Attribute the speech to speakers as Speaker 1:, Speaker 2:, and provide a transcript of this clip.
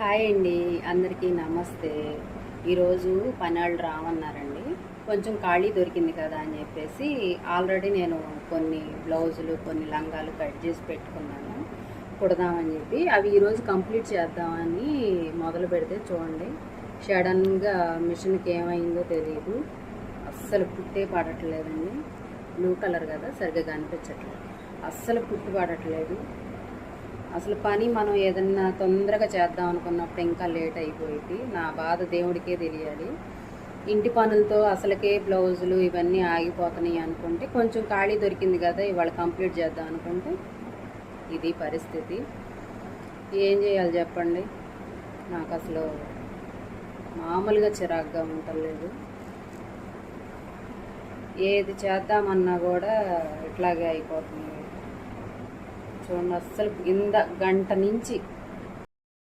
Speaker 1: Hi అండి, అందరికీ నమస్తే. ఈరోజు పనాళ్ళు రావన్నారండి. కొంచెం ఖాళీ దొరికింది కదా అని చెప్పేసి ఆల్రెడీ నేను కొన్ని బ్లౌజులు కొన్ని లంగాలు కట్ చేసి పెట్టుకున్నాను కుడదామని చెప్పి. అవి ఈరోజు కంప్లీట్ చేద్దామని మొదలు పెడితే చూడండి, సడన్గా మిషన్కి ఏమైందో తెలియదు. అస్సలు కుట్టే పడట్లేదండి. బ్లూ కలర్ కదా, సరిగ్గా కనిపించట్లేదు. అస్సలు కుట్టు పడట్లేదు. అసలు పని మనం ఏదన్నా తొందరగా చేద్దాం అనుకున్నప్పుడు ఇంకా లేట్ అయిపోయింది. నా బాధ దేవుడికే తెలియాలి. ఇంటి పనులతో అసలుకే బ్లౌజులు ఇవన్నీ ఆగిపోతున్నాయి అనుకుంటే, కొంచెం ఖాళీ దొరికింది కదా ఇవాళ కంప్లీట్ చేద్దాం అనుకుంటే ఇది పరిస్థితి. ఏం చేయాలి చెప్పండి? నాకు అసలు మామూలుగా చిరాగ్గా ఉండలేదు. ఏది చేద్దామన్నా కూడా ఇట్లాగే అయిపోతుంది. చూడండి, అస్సలు గంట నుంచి